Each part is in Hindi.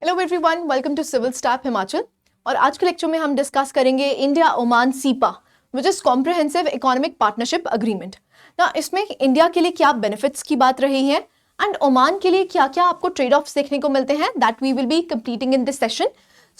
Hello everyone, welcome to civil staff Himachal. और आज के लेक्चर में हम डिस्कस करेंगे India Oman CEPA which is comprehensive economic partnership agreement. ना इसमें इंडिया के लिए क्या बेनिफिट्स की बात रही है एंड ओमान के लिए क्या क्या आपको ट्रेड ऑफ्स देखने को मिलते हैं, that we will be completing in this session.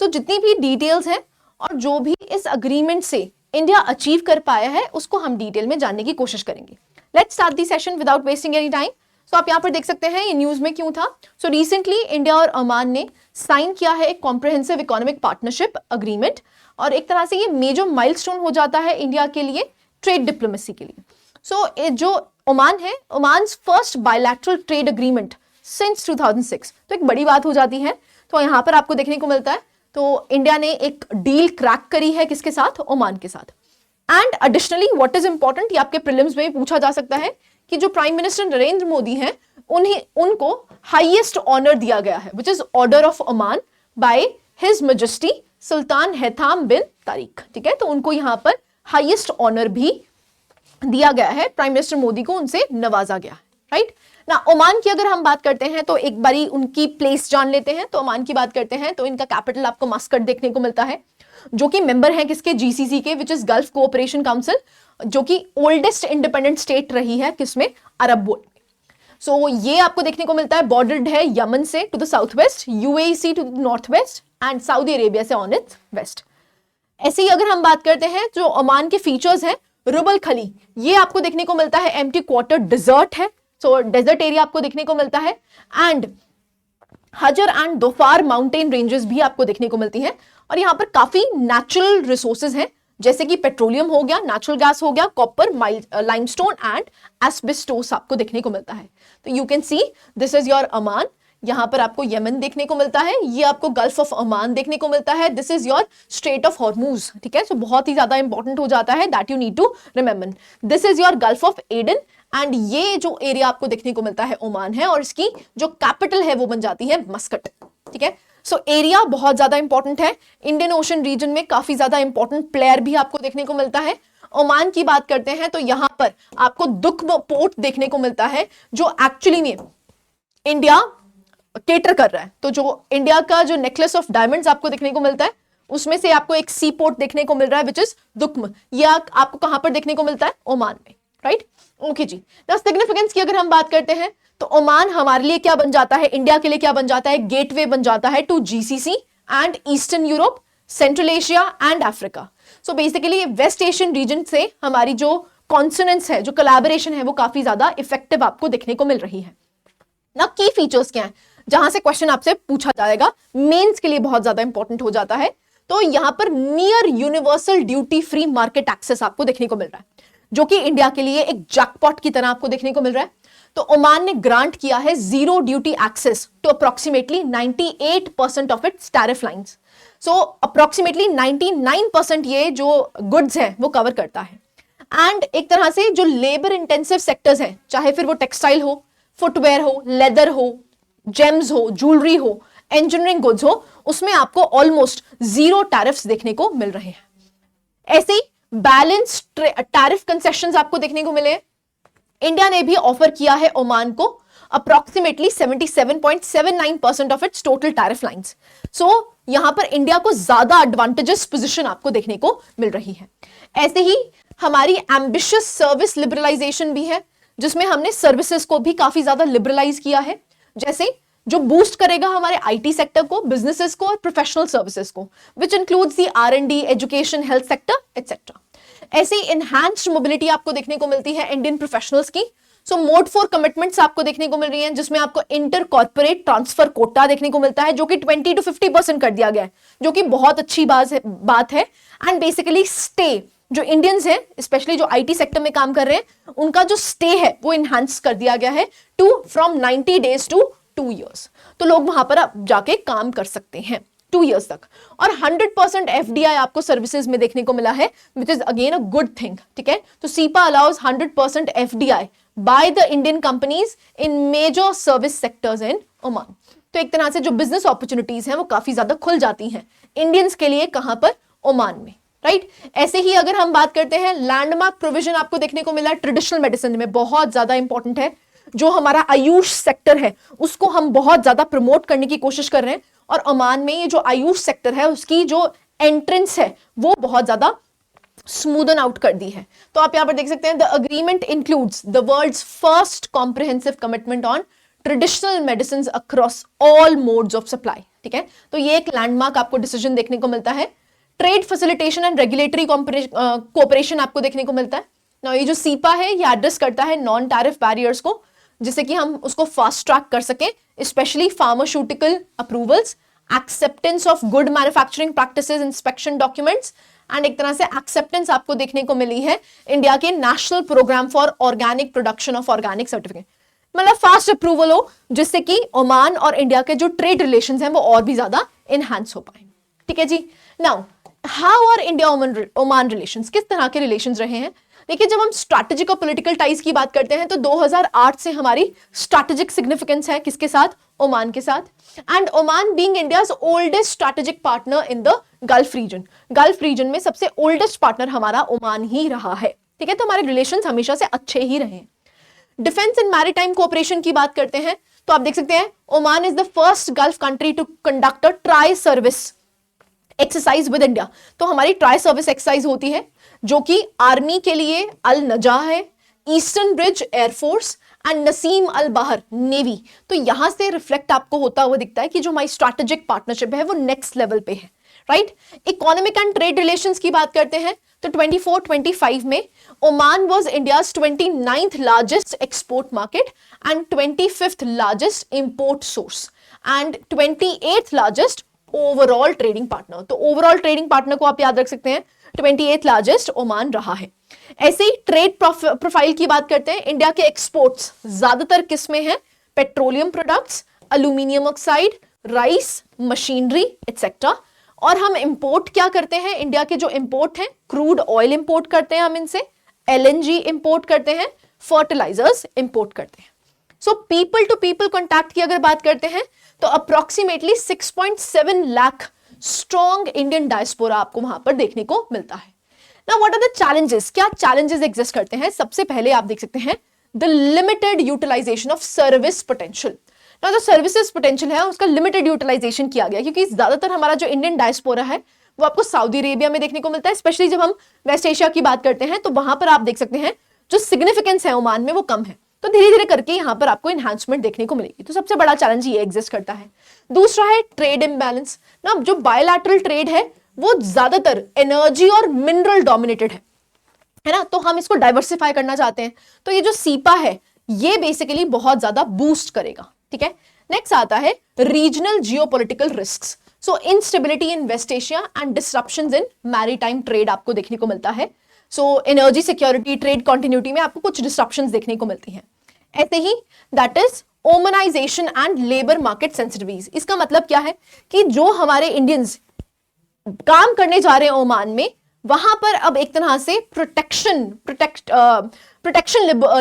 So जितनी भी डिटेल्स हैं और जो भी इस अग्रीमेंट से इंडिया अचीव कर पाया है उसको हम डिटेल में जानने की कोशिश करेंगे। Let's start the session without wasting any time. So आप यहाँ पर देख सकते हैं ये न्यूज में क्यों था। सो रिसेंटली इंडिया और ओमान ने साइन किया है एक कॉम्प्रिहेंसिव इकोनॉमिक पार्टनरशिप अग्रीमेंट, और एक तरह से ये मेजर माइलस्टोन हो जाता है इंडिया के लिए ट्रेड डिप्लोमेसी के लिए। सो जो ओमान है, Oman's first bilateral trade agreement since 2006, तो एक बड़ी बात हो जाती है। तो यहाँ पर आपको देखने को मिलता है तो इंडिया ने एक डील क्रैक करी है किसके साथ, ओमान के साथ। And additionally what is important, ये आपके प्रीलिम्स में पूछा जा सकता है कि जो प्राइम मिनिस्टर नरेंद्र मोदी हैं उनको हाईएस्ट ऑनर दिया गया है which is order of Oman by his majesty sultan Haitham bin Tariq. ठीक है, तो उनको यहां पर हाईएस्ट ऑनर भी दिया गया है, प्राइम मिनिस्टर मोदी को उनसे नवाजा गया है। राइट ना, ओमान की अगर हम बात करते हैं तो एक बारी उनकी प्लेस जान लेते हैं। तो ओमान की बात करते हैं तो इनका कैपिटल आपको मस्कट देखने को मिलता है, जो कि मेंबर है किसके, जीसीसी के, which is gulf cooperation council, जो कि ओल्डेस्ट इंडिपेंडेंट स्टेट रही है किसमें, अरब वर्ल्ड में। सो ये आपको देखने को मिलता है, बॉर्डर्ड है यमन से to the south west, UAE से to the north west and Saudi Arabia से ऑन इट्स वेस्ट। ऐसे ही अगर हम बात करते हैं जो ओमान के फीचर्स हैं, रुबल खली, ये आपको देखने को मिलता है एम्प्टी क्वार्टर डिजर्ट है, सो डेजर्ट एरिया आपको देखने को मिलता है। एंड हजर एंड दोफार माउंटेन रेंजेस भी आपको देखने को मिलती हैं, और यहाँ पर काफी नेचुरल रिसोर्सेज हैं जैसे कि पेट्रोलियम हो गया, नेचुरल गैस हो गया, कॉपर, लाइमस्टोन एंड एस्बेस्टोस आपको देखने को मिलता है। तो you can see this is your Oman. यहाँ पर आपको यमन देखने को मिलता है, ये आपको गल्फ ऑफ ओमान देखने को मिलता है, this is your straight of Hormuz. ठीक है, सो बहुत ही ज्यादा इंपॉर्टेंट हो जाता है, that you need to remember. This is your Gulf of Aden and ये जो एरिया आपको देखने को मिलता है ओमान है, और इसकी जो कैपिटल है वो बन जाती है मस्कट। ठीक है, सो एरिया बहुत ज्यादा इंपॉर्टेंट है, इंडियन ओशन रीजन में काफी ज्यादा इंपॉर्टेंट प्लेयर भी आपको देखने को मिलता है। ओमान की बात करते हैं तो यहां पर आपको दुख्म पोर्ट देखने को मिलता है जो एक्चुअली में इंडिया केटर कर रहा है। तो जो इंडिया का जो नेकलेस ऑफ डायमंड्स आपको देखने को मिलता है उसमें से आपको एक सी पोर्ट देखने को मिल रहा है विच इज दुख्म, ये आपको कहां पर देखने को मिलता है, ओमान में। राइट, ओके जी। द सिग्निफिकेंस की अगर हम बात करते हैं तो ओमान हमारे लिए क्या बन जाता है, इंडिया के लिए क्या बन जाता है, गेटवे बन जाता है to GCC and eastern Europe, central Asia and Africa. So basically west Asian region से हमारी जो कॉन्सोनेंस है, जो कोलैबोरेशन है, वो काफी ज्यादा इफेक्टिव आपको देखने को मिल रही है ना। की फीचर्स क्या है जहां से क्वेश्चन आपसे पूछा जाएगा, मेंस के लिए बहुत ज्यादा इंपॉर्टेंट हो जाता है। तो यहां पर near universal duty free market access आपको देखने को मिल रहा है, जो कि इंडिया के लिए एक जैकपॉट की तरह आपको देखने को मिल रहा है। तो ओमान ने ग्रांट किया है zero duty access to approximately 98% of its tariff lines. So approximately 99% ये जो गुड्स हैं वो कवर करता है। एंड एक तरह से जो लेबर इंटेंसिव सेक्टर्स हैं, चाहे फिर वो टेक्सटाइल हो, फुटवेयर हो, लेदर हो, जेम्स हो, ज्वेलरी हो, इंजीनियरिंग गुड्स हो, उसमें आपको ऑलमोस्ट जीरो टैरिफ्स देखने को मिल रहे हैं। ऐसे ही बैलेंस टैरिफ कंसेशंस आपको देखने को मिले। इंडिया ने भी ऑफर किया है ओमान को approximately 77.79% of its total tariff lines. So यहां पर इंडिया को ज्यादा एडवांटेजेस पोजीशन आपको देखने को मिल रही है। ऐसे ही हमारी एम्बिशियस सर्विस लिबरलाइजेशन भी है, जिसमें हमने सर्विसेज को भी काफी ज्यादा लिबरलाइज किया है, जैसे जो बूस्ट करेगा हमारे आईटी सेक्टर को, बिजनेसेस को और प्रोफेशनल सर्विसेज को, which includes the R&D, education, health sector etcetera. ऐसे ही इनहैंस्ड मोबिलिटी आपको देखने को मिलती है इंडियन प्रोफेशनल्स की। सो मोड 4 कमिटमेंट्स आपको देखने को मिल रही हैं, जिसमें आपको इंटर कॉर्पोरेट ट्रांसफर कोटा देखने को मिलता है, जो कि 20 to 50% कर दिया गया है, जो कि बहुत अच्छी बात है। एंड बेसिकली स्टे, जो इंडियंस हैं स्पेशली जो आईटी सेक्टर में काम कर रहे हैं, उनका जो स्टे है वो इनहांस कर दिया गया है to from 90 days to 2 years। तो लोग वहां पर जाके काम कर सकते हैं 2 years तक। और 100% FDI आपको सर्विसेज में देखने को मिला है, which is again a good thing. ठीक है, तो CEPA allows 100% FDI by the Indian companies in major service sectors in Oman. तो एक तरह से जो बिजनेस अपॉर्चुनिटीज हैं वो काफी ज्यादा खुल जाती हैं इंडियंस के लिए, कहां पर, ओमान में। राइट, ऐसे ही अगर हम बात करते हैं लैंडमार्क प्रोविजन आपको देखने को मिला ट्रेडिशनल मेडिसिन में, बहुत ज्यादा इंपॉर्टेंट है। जो हमारा आयुष सेक्टर है उसको हम बहुत ज्यादा प्रमोट करने की कोशिश कर रहे हैं, और ओमान में ये जो आयुष सेक्टर है उसकी जो एंट्रेंस है वो बहुत ज्यादा स्मूदन आउट कर दी है। तो आप यहां पर देख सकते हैं the agreement includes the world's first comprehensive commitment on traditional medicine across all modes of supply. ठीक है, तो ये एक लैंडमार्क आपको डिसीजन देखने को मिलता है। Trade facilitation and regulatory cooperation आपको देखने को मिलता है ना। ये जो सीपा है ये एड्रेस करता है नॉन टैरिफ बैरियर्स को, जिससे कि हम उसको फास्ट ट्रैक कर सकें, specially pharmaceutical approvals, acceptance of good manufacturing practices, inspection documents and एक तरह से एक्सेप्टेंस आपको देखने को मिली है इंडिया के national programme for organic production of organic certificate. मतलब फास्ट अप्रूवल हो जिससे कि ओमान और इंडिया के जो ट्रेड रिलेशंस हैं वो और भी ज्यादा इनहैंस हो पाए। ठीक है जी। Now how are India Oman relations, किस तरह के रिलेशंस रहे हैं? देखिए, जब हम स्ट्रैटेजिक और पॉलिटिकल टाइज की बात करते हैं तो 2008 से हमारी स्ट्रैटेजिक सिग्निफिकेंस है किसके साथ? ओमान के साथ। And Oman being India's oldest strategic partner in the Gulf region, Gulf region में सबसे ओल्डेस्ट पार्टनर हमारा ओमान ही रहा है। ठीक है, तो हमारे रिलेशंस हमेशा से अच्छे ही रहे हैं। डिफेंस एंड मैरीटाइम कोऑपरेशन की बात करते हैं तो आप देख सकते हैं Oman is the first Gulf country to conduct a tri service exercise with India. तो हमारी ट्राई सर्विस एक्सरसाइज होती है जो कि आर्मी के लिए अल नजा है, eastern bridge air force and Naseem Al Bahr navy. तो यहां से रिफ्लेक्ट आपको होता हुआ दिखता है कि जो हमारी स्ट्रैटेजिक पार्टनरशिप है वो नेक्स्ट लेवल पे है। Right, economic and trade relations की बात करते हैं तो 24-25 में Oman was India's 29th largest export market and 25th largest import source and 28th largest overall trading partner. तो ओवरऑल ट्रेडिंग पार्टनर को आप याद रख सकते हैं, 28th लार्जेस्ट ओमान रहा है। ऐसे ही ट्रेड प्रोफाइल की बात करते हैं, इंडिया के एक्सपोर्ट्स ज्यादातर किस में है? Petroleum products, aluminium oxide, rice, machinery etcetera. और हम इंपोर्ट क्या करते हैं? इंडिया के जो इंपोर्ट हैं, क्रूड ऑयल इंपोर्ट करते हैं हम इनसे, एलएनजी इंपोर्ट करते हैं, फर्टिलाइजर्स इंपोर्ट करते हैं। So people to people contact की अगर बात करते हैं तो अप्रोक्सीमेटली 6.7 लाख स्ट्रॉन्ग इंडियन डायस्पोरा आपको वहां पर देखने को मिलता है। Now what are the challenges? क्या चैलेंजेस एग्जिस्ट करते हैं? सबसे पहले आप देख सकते हैं the limited utilisation of service potential. ना जो सर्विसेज पोटेंशियल है उसका लिमिटेड यूटिलाइजेशन किया गया, क्योंकि ज्यादातर हमारा जो इंडियन डायस्पोरा है वो आपको सऊदी अरेबिया में देखने को मिलता है। स्पेशली जब हम वेस्ट एशिया की बात करते हैं तो वहां पर आप देख सकते हैं जो सिग्निफिकेंस है ओमान में वो कम है। तो धीरे धीरे करके यहाँ पर आपको इन्हांसमेंट देखने को मिलेगी। तो सबसे बड़ा चैलेंज ये एग्जिस्ट करता है। दूसरा है ट्रेड इम्बैलेंस। ना जो बायलैटरल ट्रेड है वो ज्यादातर एनर्जी और मिनरल डोमिनेटेड है ना, तो हम इसको डाइवर्सिफाई करना चाहते हैं। तो ये जो सीपा है ये बेसिकली बहुत ज्यादा बूस्ट करेगा। ठीक है, नेक्स्ट आता है regional geopolitical risks. So instability in West Asia and disruptions in maritime trade आपको देखने को मिलता है। So energy security, trade continuity में आपको कुछ डिसरप्शंस देखने को मिलती हैं। ऐसे ही that is Omanisation and labour market sensitivities. इसका मतलब क्या है कि जो हमारे इंडियंस काम करने जा रहे हैं ओमान में, वहां पर अब एक तरह से प्रोटेक्शन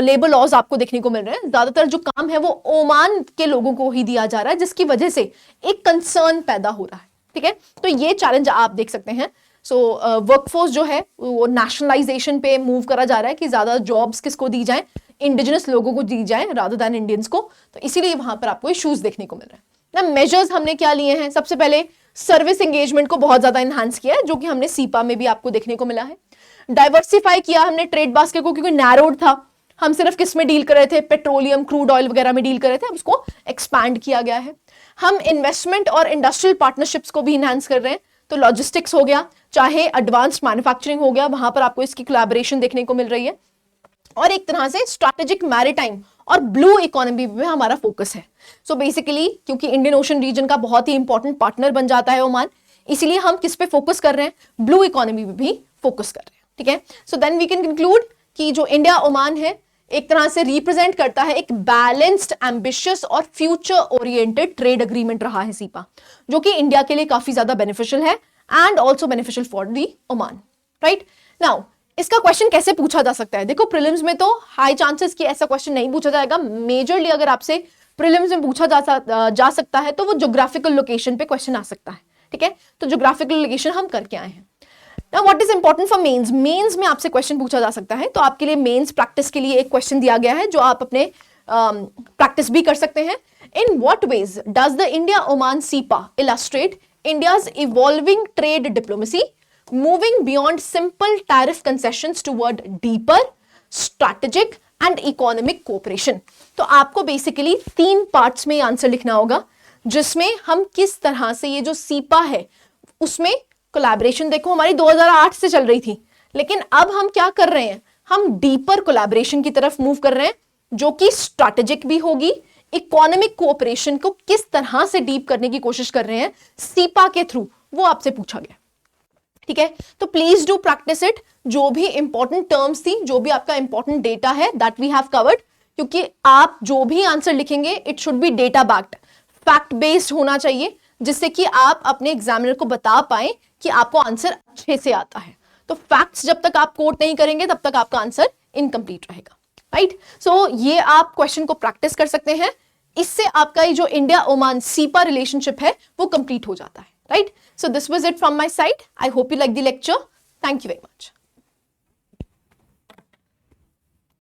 लेबर लॉज आपको देखने को मिल रहे हैं। ज्यादातर जो काम है वो ओमान के लोगों को ही दिया जा रहा है, जिसकी वजह से एक कंसर्न पैदा हो रहा है। ठीक है, तो ये चैलेंज आप देख सकते हैं। सो वर्कफोर्स जो है वो नेशनलाइजेशन पे मूव करा जा रहा है कि ज्यादा जॉब्स किसको दी जाए? इंडिजिनस लोगों को दी जाए रादर देन इंडियंस को। तो इसीलिए वहां पर आपको इश्यूज देखने को मिल रहे हैं ना। मेजर्स हमने क्या लिए हैं? सबसे पहले सर्विस एंगेजमेंट को बहुत ज्यादा एनहांस किया है, जो कि हमने सीपा में भी आपको देखने को मिला है। डाइवर्सिफाई किया हमने ट्रेड बास्केट को, क्योंकि नैरोड था, हम सिर्फ किस में डील कर रहे थे? पेट्रोलियम, क्रूड ऑयल वगैरह में डील कर रहे थे, अब उसको एक्सपैंड किया गया है। हम इन्वेस्टमेंट और इंडस्ट्रियल पार्टनरशिप्स को भी इनहांस कर रहे हैं। तो लॉजिस्टिक्स हो गया, चाहे एडवांस मैन्युफैक्चरिंग हो गया, वहां पर आपको इसकी कोलैबोरेशन देखने को मिल रही है। और एक तरह से स्ट्रैटेजिक मैरीटाइम और ब्लू इकोनॉमी में हमारा फोकस है। सो बेसिकली क्योंकि इंडियन ओशन रीजन का बहुत ही इंपॉर्टेंट पार्टनर बन जाता है ओमान, इसीलिए हम किस पे फोकस कर रहे हैं? ब्लू इकोनॉमी पे भी फोकस कर रहे हैं। ठीक है, so then we can conclude कि जो इंडिया ओमान है एक तरह से रिप्रेजेंट करता है एक बैलेंस्ड, एम्बिशियस और फ्यूचर ओरिएंटेड ट्रेड अग्रीमेंट रहा है सीपा, जो कि इंडिया के लिए काफी ज्यादा बेनिफिशियल है and also beneficial for the Oman. Right, now इसका क्वेश्चन कैसे पूछा जा सकता है? देखो, प्रीलिम्स में तो हाई चांसेस कि ऐसा क्वेश्चन नहीं पूछा जाएगा। मेजरली अगर आपसे प्रीलिम्स में पूछा जा सकता है तो वो ज्योग्राफिकल लोकेशन पे क्वेश्चन आ सकता है। ठीक है, तो ज्योग्राफिकल लोकेशन हम करके आए हैं। Now what is important for mains? Mains में आपसे क्वेश्चन पूछा जा सकता है, तो आपके लिए मेंस प्रैक्टिस के लिए एक क्वेश्चन दिया गया है जो आप अपने प्रैक्टिस भी कर सकते हैं। In what ways does the India Oman CEPA illustrate India's evolving trade diplomacy, moving beyond simple tariff concessions toward deeper strategic and economic cooperation. तो आपको बेसिकली 3 पार्ट्स में आंसर लिखना होगा, जिसमें हम किस तरह से ये जो सीपा है उसमें कोलैबोरेशन, देखो हमारी 2008 से चल रही थी, लेकिन अब हम क्या कर रहे हैं, हम डीपर कोलैबोरेशन की तरफ मूव कर रहे हैं, जो कि स्ट्रैटेजिक भी होगी, इकोनॉमिक कोऑपरेशन को किस तरह से डीप करने की कोशिश कर रहे हैं सीपा के थ्रू, वो आपसे पूछा गया। ठीक है, तो प्लीज डू प्रैक्टिस इट। जो भी इंपॉर्टेंट टर्म्स थी, जो भी आपका इंपॉर्टेंट डेटा है, दैट वी हैव कवर्ड, क्योंकि आप जो भी आंसर लिखेंगे it should be data backed, fact based होना चाहिए, जिससे कि आप अपने एग्जामिनर को बता पाए कि आपको आंसर अच्छे से आता है। तो फैक्ट्स जब तक आप कोट नहीं करेंगे तब तक आपका आंसर इनकम्प्लीट रहेगा, राइट। सो ये आप क्वेश्चन को प्रैक्टिस कर सकते हैं, इससे आपका ये जो इंडिया ओमान सीपा रिलेशनशिप है वो कंप्लीट हो जाता है, right. So this was it from my side. I hope you like the lecture. Thank you very much.